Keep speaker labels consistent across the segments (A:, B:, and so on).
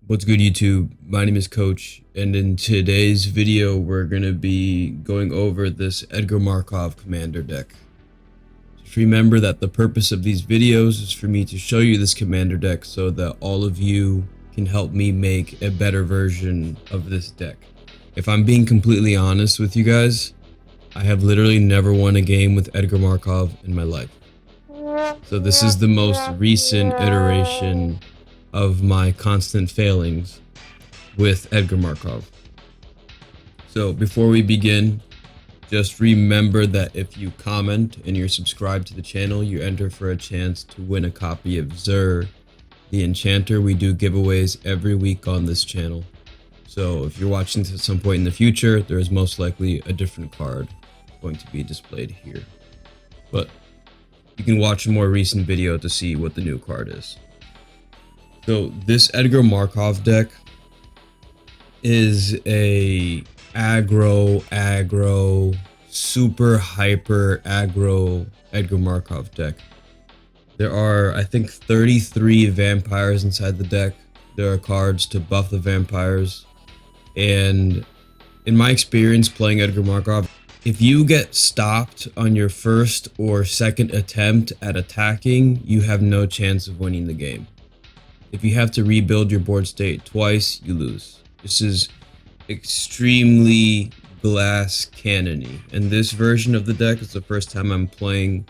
A: What's good, YouTube? My name is Coach, and in today's video we're going to be going over this Edgar Markov commander deck. Just remember that the purpose of these videos is for me to show you this commander deck so that all of you can help me make a better version of this deck. If I'm being completely honest with you guys, I have literally never won a game with Edgar Markov in my life. So this is the most recent iteration of my constant failings with Edgar Markov. So before we begin, just remember that if you comment and you're subscribed to the channel, you enter for a chance to win a copy of Zur, the Enchanter. We do giveaways every week on this channel. So if you're watching this at some point in the future, there is most likely a different card going to be displayed here. But you can watch a more recent video to see what the new card is. So this Edgar Markov deck is a aggro, super hyper aggro Edgar Markov deck. There are, I think, 33 vampires inside the deck. There are cards to buff the vampires. And in my experience playing Edgar Markov, if you get stopped on your first or second attempt at attacking, you have no chance of winning the game. If you have to rebuild your board state twice, you lose. This is extremely glass cannony. And this version of the deck is the first time I'm playing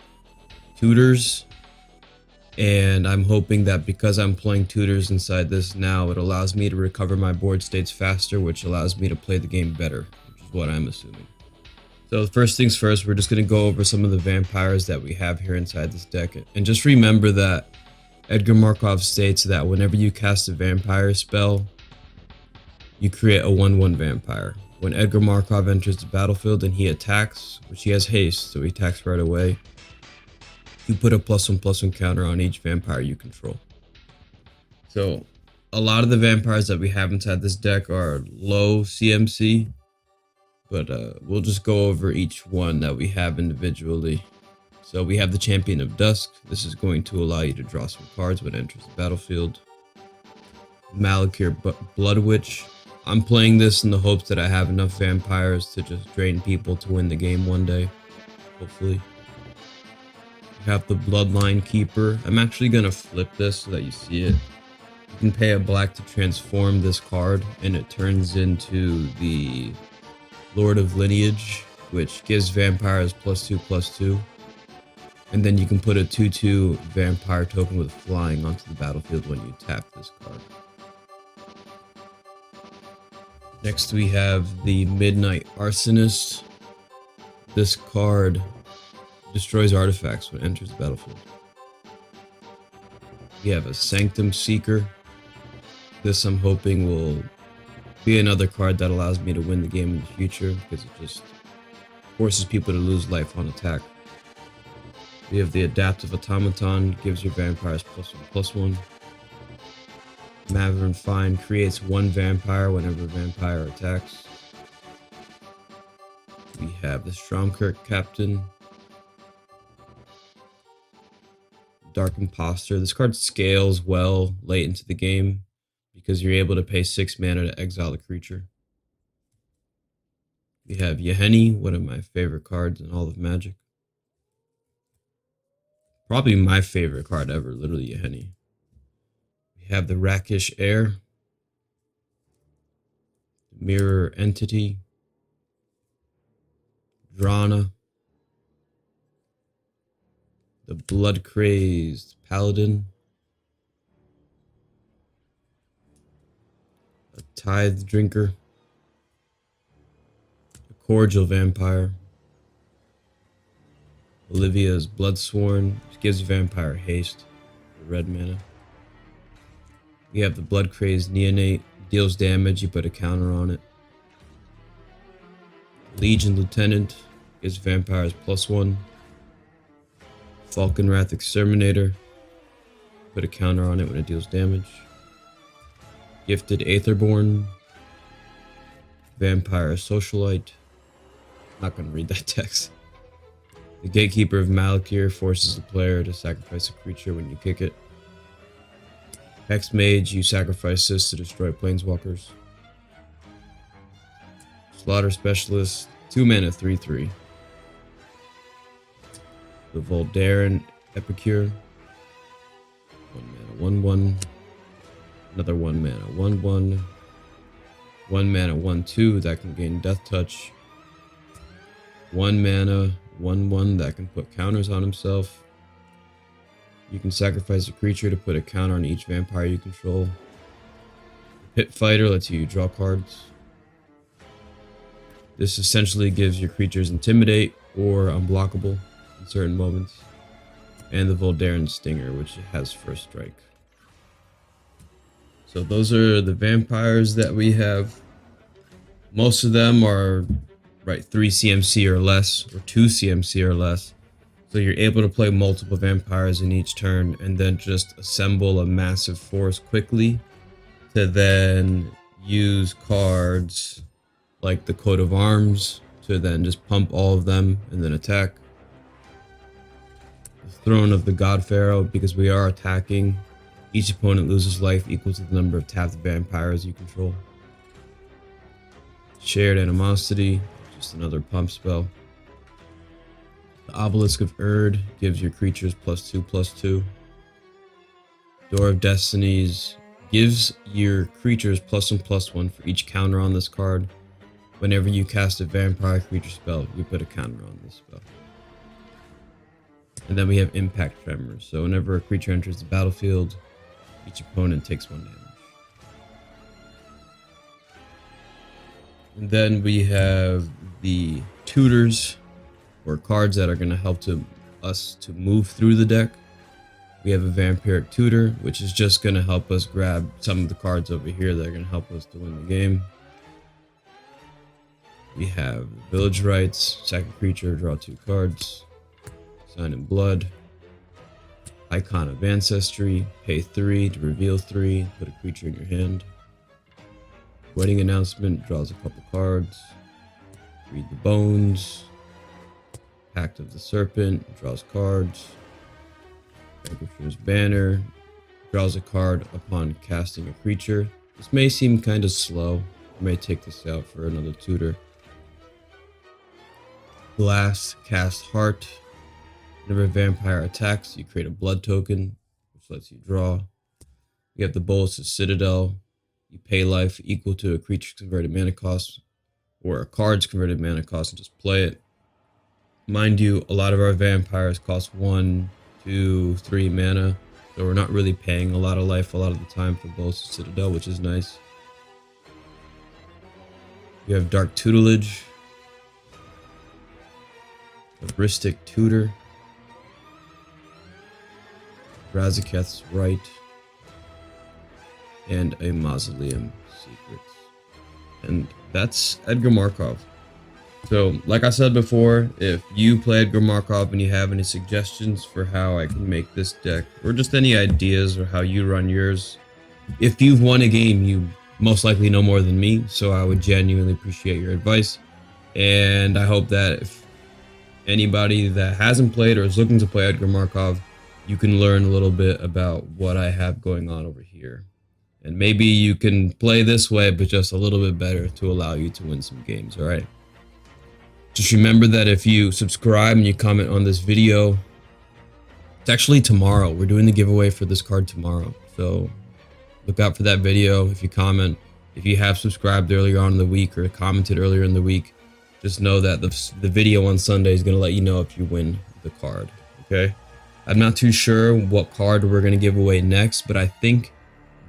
A: tutors. And I'm hoping that because I'm playing tutors inside this now, it allows me to recover my board states faster, which allows me to play the game better, which is what I'm assuming. So first things first, we're just going to go over some of the vampires that we have here inside this deck. And just remember that Edgar Markov states that whenever you cast a vampire spell, you create a 1/1 vampire. When Edgar Markov enters the battlefield and he attacks, which he has haste, so he attacks right away, you put a +1/+1 counter on each vampire you control. So a lot of the vampires that we have inside this deck are low CMC, but we'll just go over each one that we have individually. So we have the Champion of Dusk. This is going to allow you to draw some cards when it enters the battlefield. Malakir Blood Witch. I'm playing this in the hopes that I have enough vampires to just drain people to win the game one day, hopefully. We have the Bloodline Keeper. I'm actually going to flip this so that you see it. You can pay a black to transform this card, and it turns into the Lord of Lineage, which gives vampires +2/+2. And then you can put a 2/2 vampire token with flying onto the battlefield when you tap this card. Next we have the Midnight Arsonist. This card destroys artifacts when it enters the battlefield. We have a Sanctum Seeker. This I'm hoping will be another card that allows me to win the game in the future, because it just forces people to lose life on attack. We have the Adaptive Automaton, gives your vampires +1/+1. Maverick Fine creates one vampire whenever a vampire attacks. We have the Stromkirk Captain. Dark Imposter. This card scales well late into the game because you're able to pay 6 mana to exile a creature. We have Yeti, one of my favorite cards in all of Magic. Probably my favorite card ever, literally Yeti. We have the Rakish Heir, Mirror Entity, Drana, the Blood Crazed Paladin, a Tithe Drinker, a Cordial Vampire, Olivia's Bloodsworn, which gives vampire haste for red mana. We have the Blood Crazed Neonate, deals damage, you put a counter on it. Legion Lieutenant, gives vampires +1. Falcon Wrath Exterminator, put a counter on it when it deals damage. Gifted Aetherborn, Vampire Socialite. Not going to read that text. The Gatekeeper of Malakir forces the player to sacrifice a creature when you kick it. Hex Mage, you sacrifice this to destroy planeswalkers. Slaughter Specialist, 2 mana 3/3. The Voldaren Epicure, 1 mana 1/1. Another 1 mana 1/1. 1 mana 1/2 that can gain Death Touch. 1 mana 1/1 that can put counters on himself. You can sacrifice a creature to put a counter on each vampire you control. The Pit Fighter lets you draw cards. This essentially gives your creatures Intimidate or Unblockable in certain moments. And the Voldaren Stinger, which has First Strike. So those are the vampires that we have. Most of them are 3 CMC or less, or 2 CMC or less. So you're able to play multiple vampires in each turn and then just assemble a massive force quickly to then use cards like the Coat of Arms to then just pump all of them and then attack. The Throne of the God Pharaoh, because we are attacking, each opponent loses life equal to the number of tapped vampires you control. Shared Animosity, just another pump spell. The Obelisk of Erd gives your creatures +2/+2. Door of Destinies gives your creatures +1/+1 for each counter on this card. Whenever you cast a vampire creature spell, you put a counter on this spell. And then we have Impact Tremors. So whenever a creature enters the battlefield, each opponent takes 1 damage. And then we have the Tutors, or cards that are going to help us to move through the deck. We have a Vampiric Tutor, which is just going to help us grab some of the cards over here that are going to help us to win the game. We have Village Rites, sack a creature, draw 2 cards. Sign in Blood. Icon of Ancestry, pay 3 to reveal 3, put a creature in your hand. Wedding Announcement, draws a couple cards. Read the Bones. Pact of the Serpent, draws cards. Vanquisher's Banner, draws a card upon casting a creature. This may seem kind of slow. I may take this out for another tutor. Glass, cast Heart. Whenever a vampire attacks, you create a blood token, which lets you draw. You have the Bolus of Citadel. You pay life equal to a creature's converted mana cost, or a card's converted mana cost, and just play it. Mind you, a lot of our vampires cost 1, 2, 3 mana, so we're not really paying a lot of life a lot of the time for Bolus of Citadel, which is nice. You have Dark Tutelage, a Bristic Tutor, Razaketh's Right, and a Mausoleum Secrets. And that's Edgar Markov. So, like I said before, if you play Edgar Markov and you have any suggestions for how I can make this deck, or just any ideas or how you run yours, if you've won a game, you most likely know more than me, so I would genuinely appreciate your advice. And I hope that if anybody that hasn't played or is looking to play Edgar Markov, you can learn a little bit about what I have going on over here. And maybe you can play this way, but just a little bit better to allow you to win some games, alright? Just remember that if you subscribe and you comment on this video, it's actually tomorrow. We're doing the giveaway for this card tomorrow. So look out for that video if you comment. If you have subscribed earlier on in the week or commented earlier in the week, just know that the video on Sunday is going to let you know if you win the card, okay? I'm not too sure what card we're going to give away next, but I think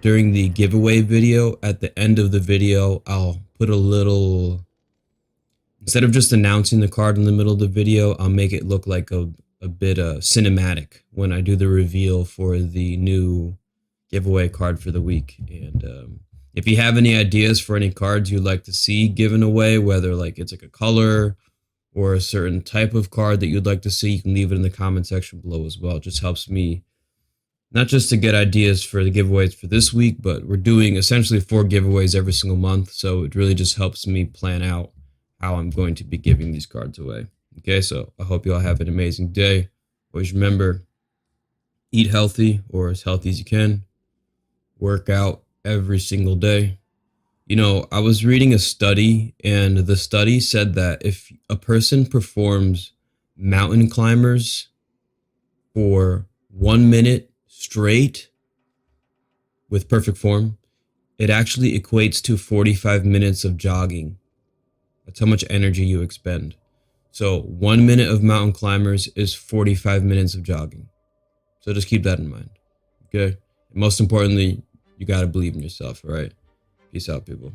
A: during the giveaway video, at the end of the video, I'll put a little... Instead of just announcing the card in the middle of the video, I'll make it look like a bit cinematic when I do the reveal for the new giveaway card for the week. And if you have any ideas for any cards you'd like to see given away, whether like it's like a color or a certain type of card that you'd like to see, you can leave it in the comment section below as well. It just helps me not just to get ideas for the giveaways for this week, but we're doing essentially 4 giveaways every single month. So it really just helps me plan out how I'm going to be giving these cards away. Okay, so I hope you all have an amazing day. Always remember, eat healthy or as healthy as you can. work out every single day. You know, I was reading a study, and the study said that if a person performs mountain climbers for 1 minute straight with perfect form, it actually equates to 45 minutes of jogging. That's how much energy you expend. So 1 minute of mountain climbers is 45 minutes of jogging. So just keep that in mind. Okay? And most importantly, you got to believe in yourself, all right? Peace out, people.